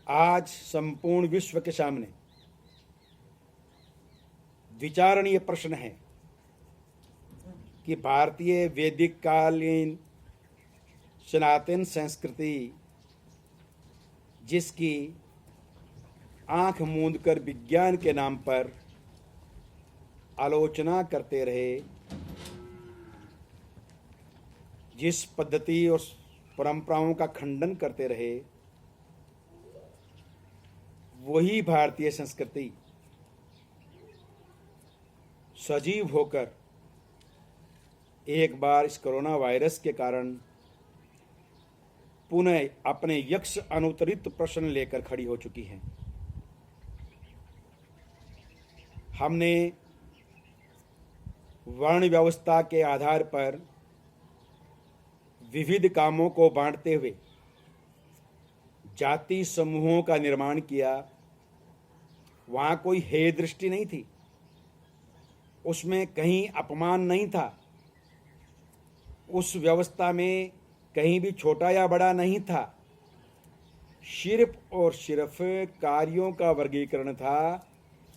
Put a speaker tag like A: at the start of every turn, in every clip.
A: आज संपूर्ण विश्व के सामने विचारणीय प्रश्न है कि भारतीय वैदिक कालीन सनातन संस्कृति जिसकी आंख मूंद कर विज्ञान के नाम पर आलोचना करते रहे, जिस पद्धति और परंपराओं का खंडन करते रहे, वही भारतीय संस्कृति सजीव होकर एक बार इस कोरोना वायरस के कारण पुनः अपने यक्ष अनुत्तरित प्रश्न लेकर खड़ी हो चुकी है। हमने वर्ण व्यवस्था के आधार पर विविध कामों को बांटते हुए जाति समूहों का निर्माण किया। वहाँ कोई हेय दृष्टि नहीं थी, उसमें कहीं अपमान नहीं था, उस व्यवस्था में कहीं भी छोटा या बड़ा नहीं था। सिर्फ और सिर्फ कार्यों का वर्गीकरण था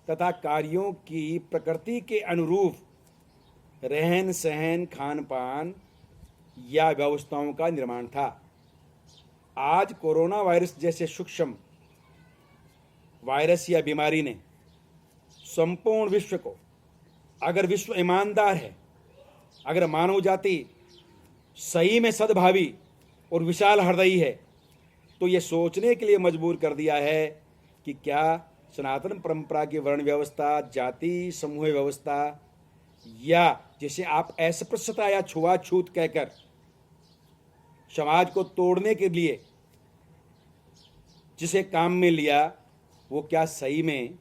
A: तथा कार्यों की प्रकृति के अनुरूप रहन सहन, खान पान या व्यवस्थाओं का निर्माण था। आज कोरोना वायरस जैसे सूक्ष्म वायरस या बीमारी ने संपूर्ण विश्व को, अगर विश्व ईमानदार है, अगर मानव जाति सही में सद्भावी और विशाल हृदयी है, तो ये सोचने के लिए मजबूर कर दिया है कि क्या सनातन परंपरा की वर्ण व्यवस्था, जाति समूह व्यवस्था, या जिसे आप अस्पृश्यता या छुआछूत कहकर समाज को तोड़ने के लिए जिसे काम में लिया, वो क्या सही में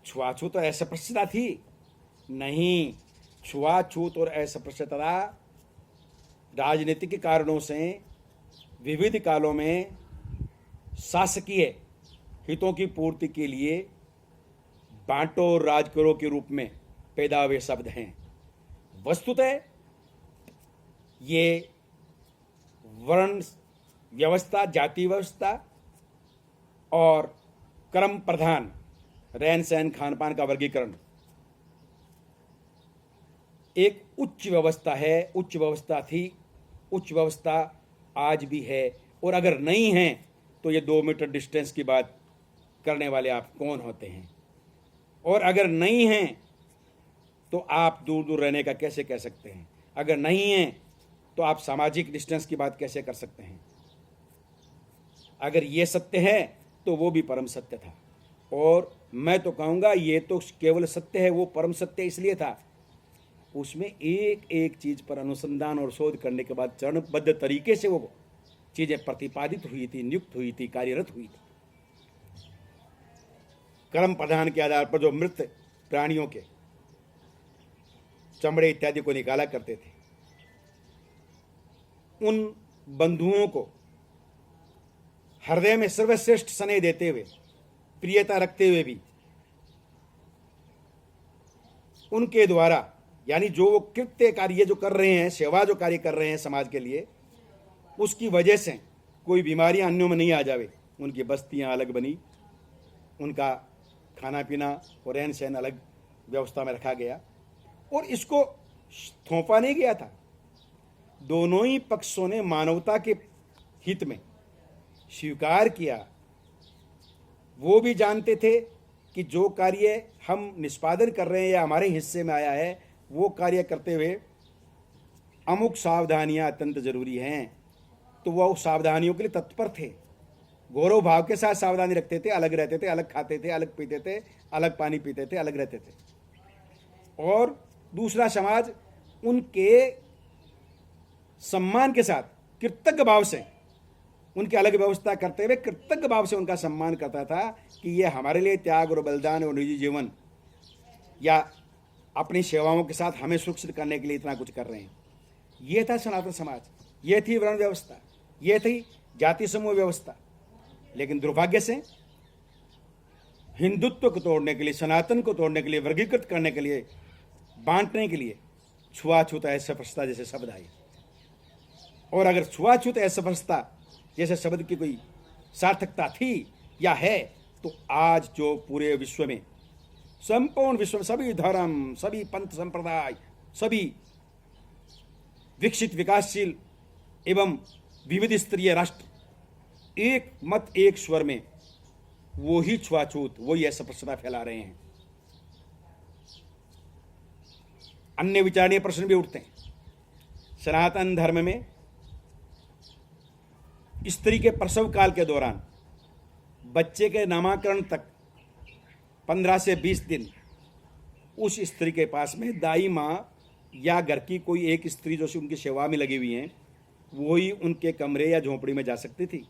A: छुआछूत और अस्पृश्यता थी? नहीं, छुआछूत और अस्पृश्यता राजनीतिक कारणों से विविध कालों में शासकीय हितों की पूर्ति के लिए बांटो और राज करो के रूप में पैदा हुए शब्द हैं। वस्तुतः ये वर्ण व्यवस्था, जाति व्यवस्था और क्रम प्रधान रहन सहन खान पान का वर्गीकरण एक उच्च व्यवस्था है, उच्च व्यवस्था थी, उच्च व्यवस्था आज भी है। और अगर नहीं है तो ये 2 मीटर डिस्टेंस की बात करने वाले आप कौन होते हैं? और अगर नहीं है तो आप दूर दूर रहने का कैसे कह सकते हैं? अगर नहीं है तो आप सामाजिक डिस्टेंस की बात कैसे कर सकते हैं? अगर ये सत्य है तो वो भी परम सत्य था। और मैं तो कहूँगा ये तो केवल सत्य है, वो परम सत्य इसलिए था, उसमें एक एक चीज़ पर अनुसंधान और शोध करने के बाद चरणबद्ध तरीके से वो चीज़ें प्रतिपादित हुई थी, नियुक्त हुई थी, कार्यरत हुई थी। कर्म प्रधान के आधार पर जो मृत प्राणियों के चमड़े इत्यादि को निकाला करते थे, उन बंधुओं को हृदय में सर्वश्रेष्ठ स्नेह देते हुए, प्रियता रखते हुए भी उनके द्वारा, यानी जो वो कृत्य कार्य जो कर रहे हैं, सेवा जो कार्य कर रहे हैं समाज के लिए, उसकी वजह से कोई बीमारियां अन्यों में नहीं आ जावे। उनकी बस्तियां अलग बनी, उनका खाना पीना और रहन सहन अलग व्यवस्था में रखा गया, और इसको थोपा नहीं गया था। दोनों ही पक्षों ने मानवता के हित में स्वीकार किया। वो भी जानते थे कि जो कार्य हम निष्पादन कर रहे हैं या हमारे हिस्से में आया है, वो कार्य करते हुए अमुक सावधानियां अत्यंत जरूरी हैं, तो वह सावधानियों के लिए तत्पर थे। गौरव भाव के साथ सावधानी रखते थे, अलग रहते थे, अलग खाते थे, अलग पीते थे, अलग पानी पीते थे, अलग रहते थे। और दूसरा समाज उनके सम्मान के साथ कृतज्ञ भाव से उनकी अलग व्यवस्था करते हुए कृतज्ञ भाव से उनका सम्मान करता था कि ये हमारे लिए त्याग और बलिदान और निजी जीवन या अपनी सेवाओं के साथ हमें सुरक्षित करने के लिए इतना कुछ कर रहे हैं। ये था सनातन समाज, ये थी वर्ण व्यवस्था, ये थी जाति समूह व्यवस्था। लेकिन दुर्भाग्य से हिंदुत्व को तोड़ने के लिए, सनातन को तोड़ने के लिए, वर्गीकृत करने के लिए, बांटने के लिए छुआछूत अस्पृश्यता जैसे शब्द आए। और अगर छुआछूत अस्पृश्यता जैसे शब्द की कोई सार्थकता थी या है, तो आज जो पूरे विश्व में, संपूर्ण विश्व में सभी धर्म, सभी पंथ संप्रदाय, सभी विकसित विकासशील एवं विविध स्तरीय राष्ट्र एक मत एक स्वर में वो ही छुआछूत, वही अस्पृश्यता फैला रहे हैं। अन्य विचारणीय प्रश्न भी उठते हैं। सनातन धर्म में स्त्री के प्रसव काल के दौरान बच्चे के नामकरण तक 15 से 20 दिन उस स्त्री के पास में दाई माँ या घर की कोई एक स्त्री जो उनकी सेवा में लगी हुई हैं, वही उनके कमरे या झोंपड़ी में जा सकती थी।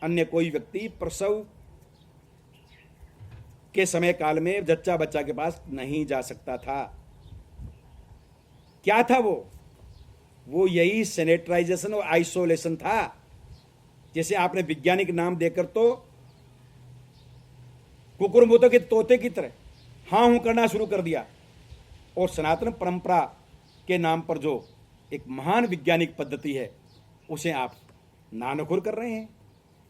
A: अन्य कोई व्यक्ति प्रसव के समय काल में जच्चा बच्चा के पास नहीं जा सकता था। क्या था वो यही सैनिटाइजेशन और आइसोलेशन था। जैसे आपने वैज्ञानिक नाम देकर तो कुकुरमुतों के तोते की तरह हाँ हूं करना शुरू कर दिया, और सनातन परंपरा के नाम पर जो एक महान वैज्ञानिक पद्धति है उसे आप नानकुर कर रहे हैं।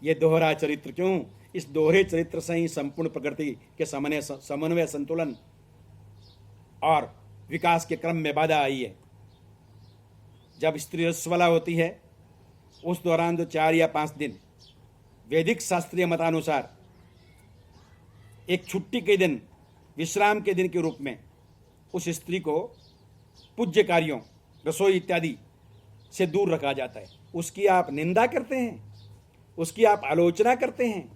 A: ये दोहरा चरित्र क्यों? इस दोहरे चरित्र से ही संपूर्ण प्रकृति के समन्वय, संतुलन और विकास के क्रम में बाधा आई है। जब स्त्री रसवला होती है उस दौरान जो 4 या 5 दिन वैदिक शास्त्रीय मतानुसार एक छुट्टी के दिन, विश्राम के दिन के रूप में उस स्त्री को पूज्य कार्यों, रसोई इत्यादि से दूर रखा जाता है। उसकी आप निंदा करते हैं, उसकी आप आलोचना करते हैं।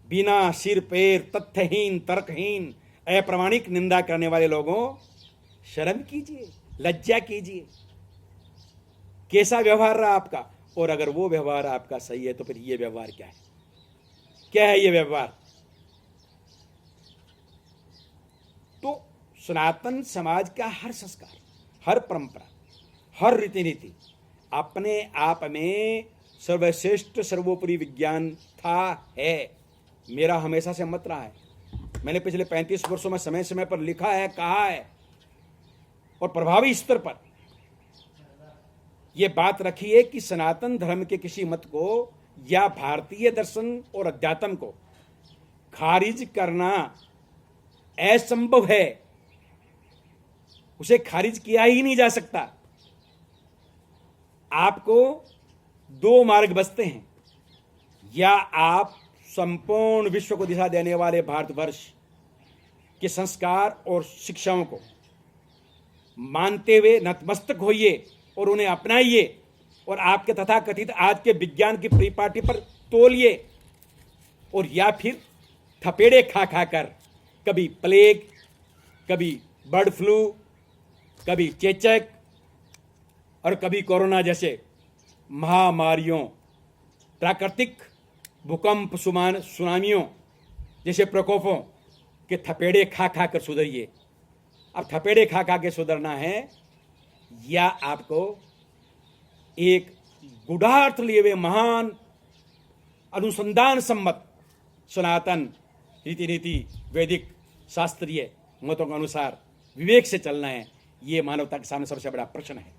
A: बिना सिर पैर, तथ्यहीन, तर्कहीन, अप्रामाणिक निंदा करने वाले लोगों, शर्म कीजिए, लज्जा कीजिए। कैसा व्यवहार रहा आपका? और अगर वो व्यवहार आपका सही है तो फिर ये व्यवहार क्या है? क्या है ये व्यवहार? तो सनातन समाज का हर संस्कार, हर परंपरा, हर रीति नीति अपने आप में सर्वश्रेष्ठ सर्वोपरि विज्ञान था, है। मेरा हमेशा से मत रहा है। मैंने पिछले 35 वर्षों में समय समय पर लिखा है, कहा है और प्रभावी स्तर पर यह बात रखी है कि सनातन धर्म के किसी मत को या भारतीय दर्शन और अध्यात्म को खारिज करना असंभव है। उसे खारिज किया ही नहीं जा सकता। आपको 2 मार्ग बचते हैं, या आप संपूर्ण विश्व को दिशा देने वाले भारतवर्ष के संस्कार और शिक्षाओं को मानते हुए नतमस्तक होइए और उन्हें अपनाइए, और आपके तथाकथित आज के विज्ञान की परिपाटी पर तोलिए, और या फिर थपेड़े खा कर कभी प्लेग, कभी बर्ड फ्लू, कभी चेचक और कभी कोरोना जैसे महामारियों, प्राकृतिक भूकंप, सुनामियों जैसे प्रकोपों के थपेड़े खा कर सुधरिए। अब थपेड़े खा के सुधरना है, या आपको एक गूढ़ार्थ लिए हुए महान अनुसंधान सम्मत सनातन रीति नीति, वैदिक शास्त्रीय मतों के अनुसार विवेक से चलना है। ये मानवता के सामने सबसे बड़ा प्रश्न है।